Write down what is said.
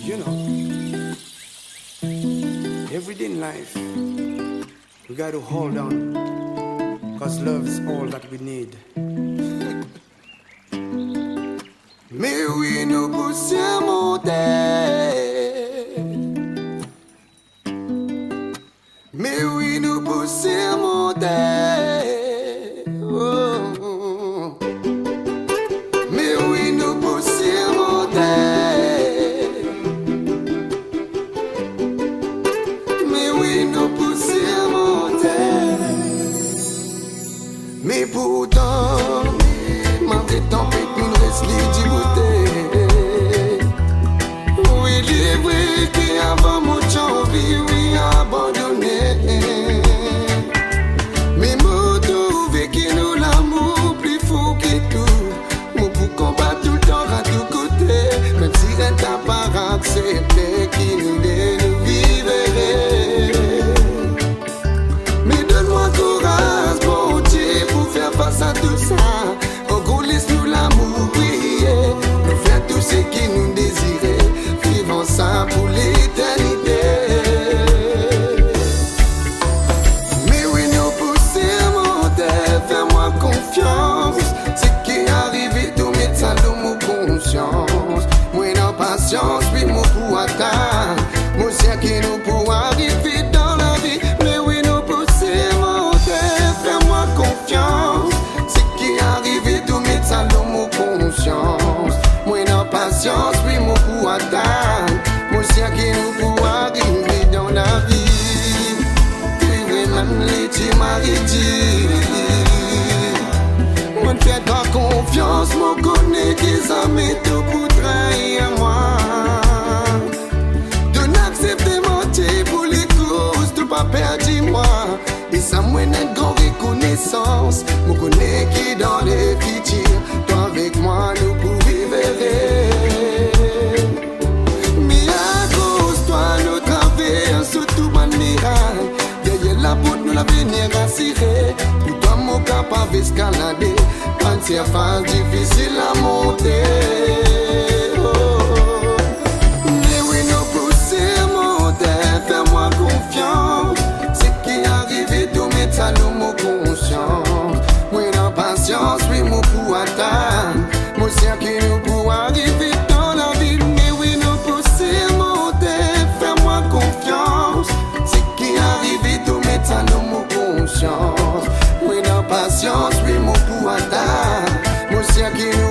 You know, every day in life, we got to hold on, cause love is all that we need. Mais oui, nous poussons monter. Mais oui, nous poussons monter. Oh. Mais oui, nous poussons monter. Mais oui, nous poussons monter. Mais pourtant, malgré tant pis, nous restons du beauté. Oui, il est vrai qu'avant mon envie, oui, abandonné. Mais moi, trouvé que nous l'amour plus fou que tout. Moi, pour combattre tout le temps à tout côté. Même si elle t'a pas accepté, qui nous vivrait. Mais donne-moi courage, bon Dieu, pour faire face à tout ça. Oh, laisse-nous l'amour briller. Nous faire tout ce qui nous désirait. Vivons ça pour l'éternité. Mais oui, nous poussons monter. Fais-moi confiance. Ce qui est arrivé, tout mettre ça dans mon conscience. Moi, non patience, puis mon pour attendre. Moi, c'est qui nous pour arriver dans la vie. Mais oui, nous poussons monter. Fais-moi confiance. Ce qui est arrivé, tout mettre ça dans mon conscience. Moi, non patience, puis mon pour attendre. Moi, c'est qui nous pour arriver dans la vie. Vivre même les petits maris. Moi, fais-toi confiance, moi, connais des amis, tout pour trahir moi. De n'accepter mentir pour les causes, tout pas perdu moi. Et ça, moi, n'est grande reconnaissance. Moi, connais qui dans les futurs, toi avec moi, nous pouvons vivre. Mais à cause toi, nous traversons surtout bonne miraille. Derrière la porte, nous l'avenir assuré. Pour toi, mon capable escalader. Quand c'est phase difficile à monter. Oh. Mais oui, nous poussons monter. Fais-moi confiance. Ce qui arrive, tout mettre ça dans mon conscience. Oui, non, patience, oui, mon pour attendre. Moi, c'est qui nous pour arriver dans la vie. Mais oui, nous poussons monter. Fais-moi confiance. Ce qui arrive, tout mettre ça dans mon conscience. Oui, non, patience, oui, mon pour attendre. Moi, c'est qui nous